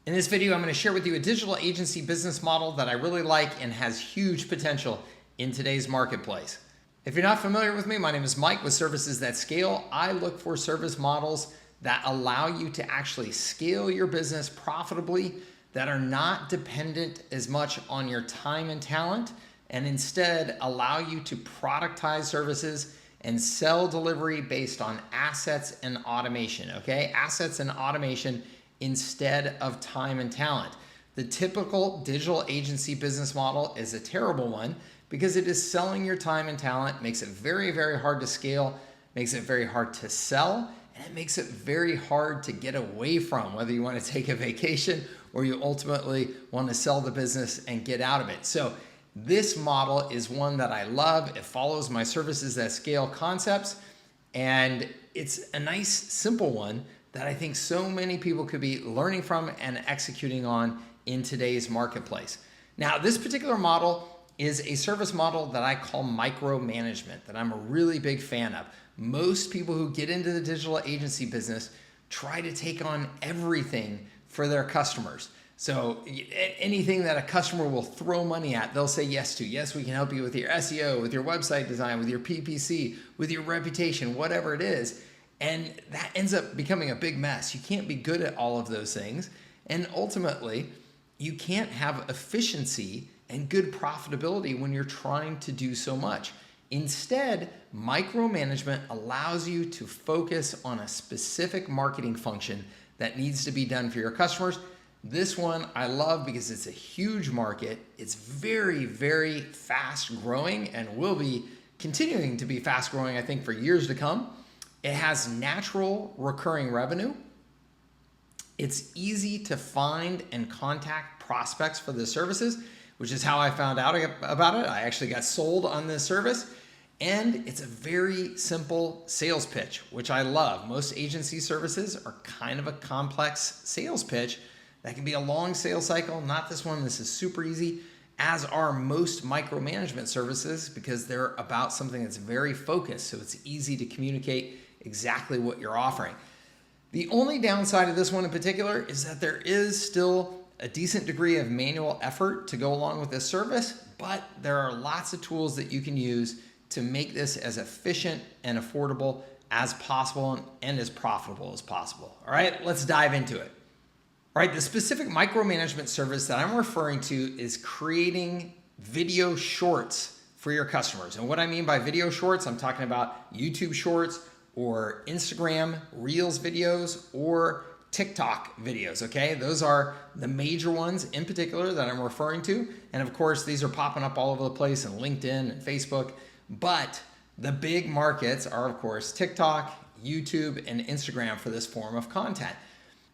In this video, I'm going to share with you a digital agency business model that I really like and has huge potential in today's marketplace. If you're not familiar with me, my name is Mike with Services That Scale. I look for service models that allow you to actually scale your business profitably, that are not dependent as much on your time and talent, and instead allow you to productize services and sell delivery based on assets and automation, okay? Assets and automation instead of time and talent. The typical digital agency business model is a terrible one because it is selling your time and talent, makes it very, very hard to scale, makes it very hard to sell, and it makes it very hard to get away from, whether you want to take a vacation or you ultimately want to sell the business and get out of it. So this model is one that I love. It follows my Services That Scale concepts, and it's a nice, simple one that I think so many people could be learning from and executing on in today's marketplace. Now, this particular model is a service model that I call micromanagement, that I'm a really big fan of. Most people who get into the digital agency business try to take on everything for their customers. So anything that a customer will throw money at, they'll say yes to. Yes, we can help you with your SEO, with your website design, with your PPC, with your reputation, whatever it is. And that ends up becoming a big mess. You can't be good at all of those things. And ultimately, you can't have efficiency and good profitability when you're trying to do so much. Instead, micromanagement allows you to focus on a specific marketing function that needs to be done for your customers. This one I love because it's a huge market. It's very, very fast growing and will be continuing to be fast growing, I think, for years to come. It has natural recurring revenue. It's easy to find and contact prospects for the services, which is how I found out about it. I actually got sold on this service. And it's a very simple sales pitch, which I love. Most agency services are kind of a complex sales pitch that can be a long sales cycle. Not this one. This is super easy, as are most micromanagement services, because they're about something that's very focused. So it's easy to communicate exactly what you're offering. The only downside of this one in particular is that there is still a decent degree of manual effort to go along with this service, but there are lots of tools that you can use to make this as efficient and affordable as possible and as profitable as possible. All right, let's dive into it. All right, the specific micromanagement service that I'm referring to is creating video shorts for your customers. And what I mean by video shorts, I'm talking about YouTube shorts or Instagram Reels videos or TikTok videos, okay? Those are the major ones in particular that I'm referring to. And of course, these are popping up all over the place on LinkedIn and Facebook. But the big markets are, of course, TikTok, YouTube, and Instagram for this form of content.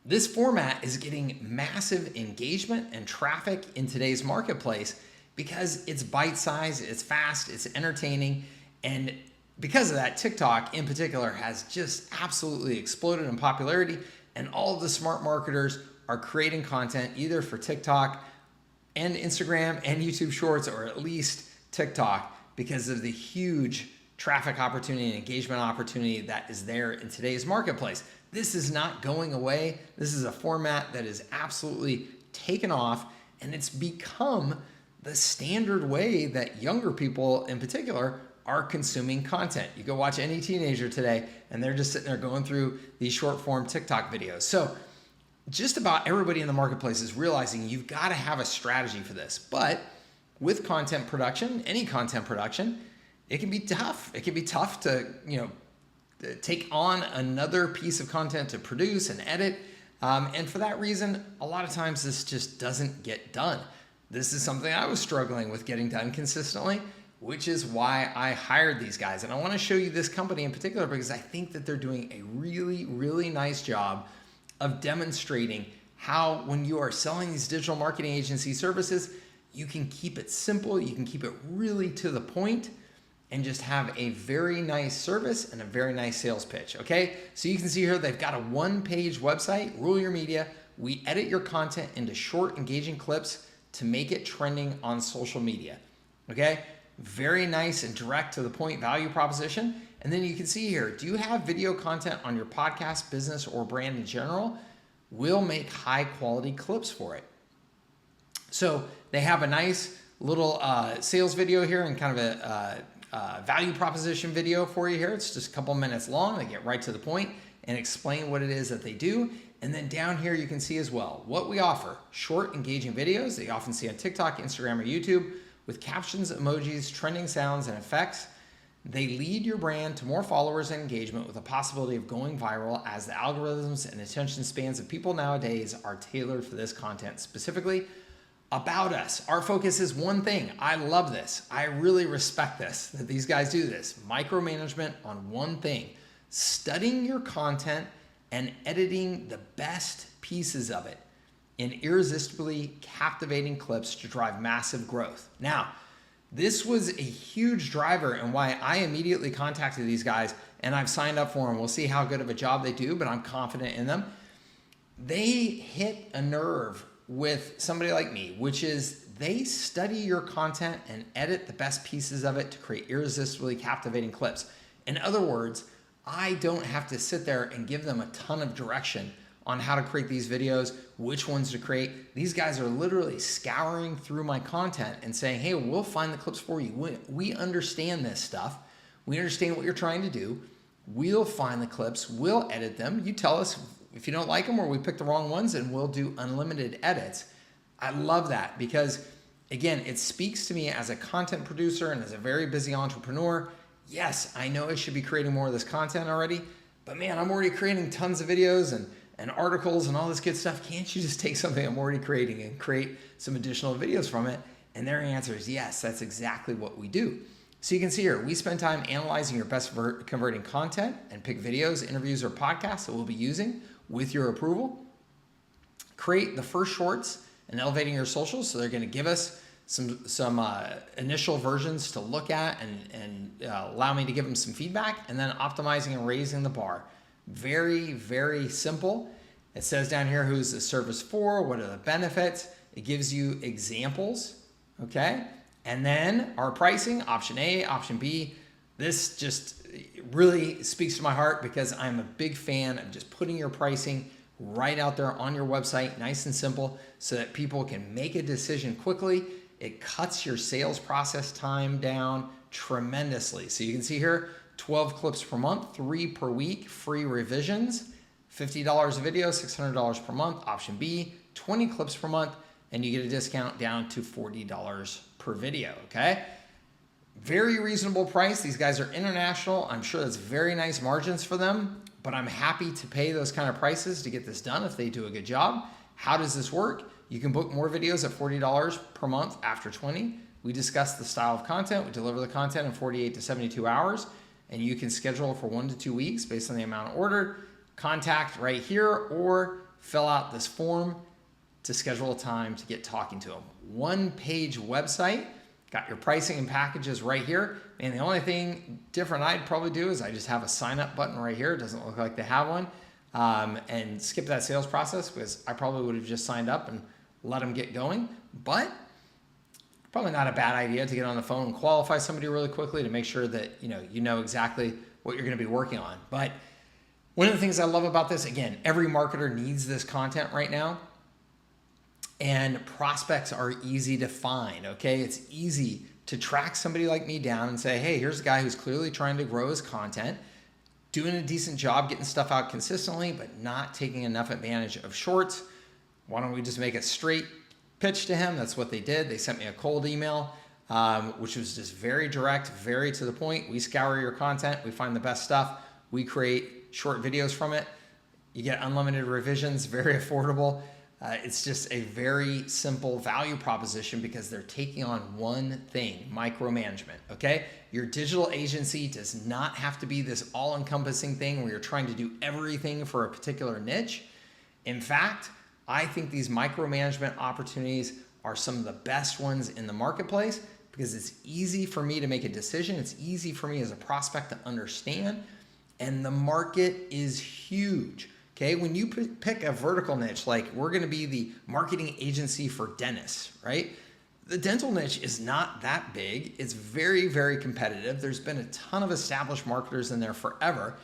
This format is getting massive engagement and traffic in today's marketplace because it's bite-sized, it's fast, it's entertaining, and because of that, TikTok in particular has just absolutely exploded in popularity, and all of the smart marketers are creating content either for TikTok and Instagram and YouTube Shorts, or at least TikTok, because of the huge traffic opportunity and engagement opportunity that is there in today's marketplace. This is not going away. This is a format that is absolutely taken off, and it's become the standard way that younger people in particular are consuming content. You go watch any teenager today, and they're just sitting there going through these short form TikTok videos. So just about everybody in the marketplace is realizing you've got to have a strategy for this. But with content production, any content production, it can be tough. It can be tough to, take on another piece of content to produce and edit. And for that reason, a lot of times this just doesn't get done. This is something I was struggling with getting done consistently, which is why I hired these guys. And I want to show you this company in particular because I think that they're doing a really, really nice job of demonstrating how, when you are selling these digital marketing agency services, you can keep it simple, you can keep it really to the point, and just have a very nice service and a very nice sales pitch, okay? So you can see here, they've got a one-page website, Rule Your Media. We edit your content into short, engaging clips to make it trending on social media, okay? Very nice and direct to the point value proposition. And then you can see here, do you have video content on your podcast, business, or brand in general? we'll make high quality clips for it. So they have a nice little sales video here and kind of a value proposition video for you here. It's just a couple minutes long. They get right to the point and explain what it is that they do. And then down here you can see as well what we offer: short, engaging videos that you often see on TikTok, Instagram, or YouTube with captions, emojis, trending sounds, and effects. They lead your brand to more followers and engagement with the possibility of going viral, as the algorithms and attention spans of people nowadays are tailored for this content. Specifically about us, our focus is one thing. I love this. I really respect this, that these guys do this. Micromanagement on one thing: studying your content and editing the best pieces of it in irresistibly captivating clips to drive massive growth. Now, this was a huge driver and why I immediately contacted these guys, and I've signed up for them. We'll see how good of a job they do, but I'm confident in them. They hit a nerve with somebody like me, which is they study your content and edit the best pieces of it to create irresistibly captivating clips. In other words, I don't have to sit there and give them a ton of direction on how to create these videos, which ones to create. These guys are literally scouring through my content and saying, hey, we'll find the clips for you. We understand this stuff. We understand what you're trying to do. We'll find the clips. We'll edit them. You tell us if you don't like them or we pick the wrong ones, and we'll do unlimited edits. I love that because, again, it speaks to me as a content producer and as a very busy entrepreneur. Yes, I know I should be creating more of this content already, but man, I'm already creating tons of videos and articles and all this good stuff. Can't you just take something I'm already creating and create some additional videos from it? And their answer is yes, that's exactly what we do. So you can see here, we spend time analyzing your best converting content and pick videos, interviews, or podcasts that we'll be using with your approval. Create the first shorts and elevating your socials. So they're going to give us some initial versions to look at and allow me to give them some feedback, and then optimizing and raising the bar. Very, very simple. It says down here, who's the service for? What are the benefits? It gives you examples, okay? And then our pricing, option A, option B. This just really speaks to my heart because I'm a big fan of just putting your pricing right out there on your website, nice and simple, so that people can make a decision quickly. It cuts your sales process time down tremendously. So you can see here, 12 clips per month, 3 per week, free revisions, $50 a video, $600 per month. Option B, 20 clips per month, and you get a discount down to $40 per video, okay? Very reasonable price. These guys are international. I'm sure that's very nice margins for them, but I'm happy to pay those kind of prices to get this done if they do a good job. How does this work? You can book more videos at $40 per month after 20. We discuss the style of content. We deliver the content in 48 to 72 hours, and you can schedule for 1 to 2 weeks based on the amount ordered. Contact right here or fill out this form to schedule a time to get talking to them. One-page website. Got your pricing and packages right here. And the only thing different I'd probably do is I just have a sign up button right here. It doesn't look like they have one. And skip that sales process because I probably would have just signed up and let them get going. But probably not a bad idea to get on the phone and qualify somebody really quickly to make sure that you know exactly what you're going to be working on. But one of the things I love about this, again, every marketer needs this content right now. And prospects are easy to find, okay? It's easy to track somebody like me down and say, hey, here's a guy who's clearly trying to grow his content, doing a decent job getting stuff out consistently, but not taking enough advantage of shorts. Why don't we just make a straight pitch to him? That's what they did. They sent me a cold email, which was just very direct, very to the point. We scour your content. We find the best stuff. We create short videos from it. You get unlimited revisions, very affordable. It's just a very simple value proposition because they're taking on one thing, micromanagement, okay? Your digital agency does not have to be this all-encompassing thing where you're trying to do everything for a particular niche. In fact, I think these micromanagement opportunities are some of the best ones in the marketplace because it's easy for me to make a decision. It's easy for me as a prospect to understand, and the market is huge. Okay, when you pick a vertical niche, like we're going to be the marketing agency for dentists, right? The dental niche is not that big. It's very, very competitive. There's been a ton of established marketers in there forever.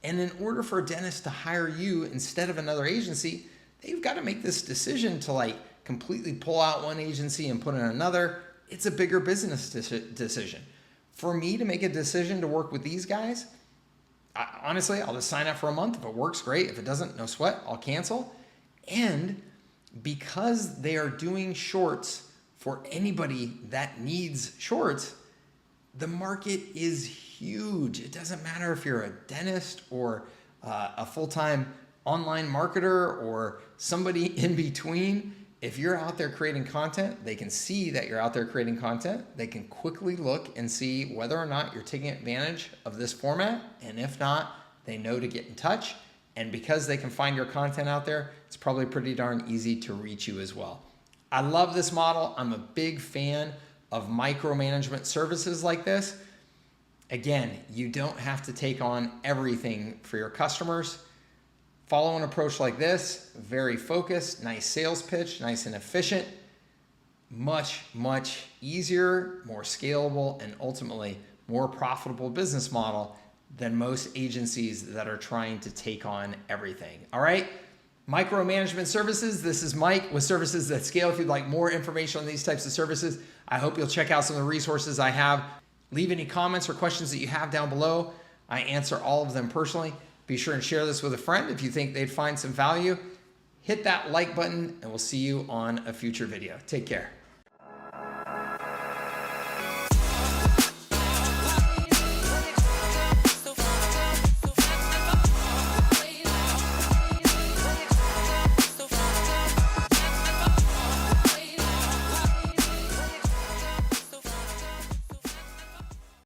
And in order for a dentist to hire you instead of another agency, they've got to make this decision to like completely pull out one agency and put in another. It's a bigger business decision. For me to make a decision to work with these guys, honestly, I'll just sign up for a month. If it works, great. If it doesn't, no sweat, I'll cancel. And because they are doing shorts for anybody that needs shorts, the market is huge. It doesn't matter if you're a dentist or a full-time online marketer or somebody in between. If you're out there creating content, they can see that you're out there creating content. They can quickly look and see whether or not you're taking advantage of this format. And if not, they know to get in touch. And because they can find your content out there, it's probably pretty darn easy to reach you as well. I love this model. I'm a big fan of micromanagement services like this. Again, you don't have to take on everything for your customers. Follow an approach like this, very focused, nice sales pitch, nice and efficient, much, much easier, more scalable, and ultimately more profitable business model than most agencies that are trying to take on everything. All right, micromanagement services. This is Mike with Services That Scale. If you'd like more information on these types of services, I hope you'll check out some of the resources I have. Leave any comments or questions that you have down below. I answer all of them personally. Be sure and share this with a friend if you think they'd find some value. Hit that like button and we'll see you on a future video. Take care.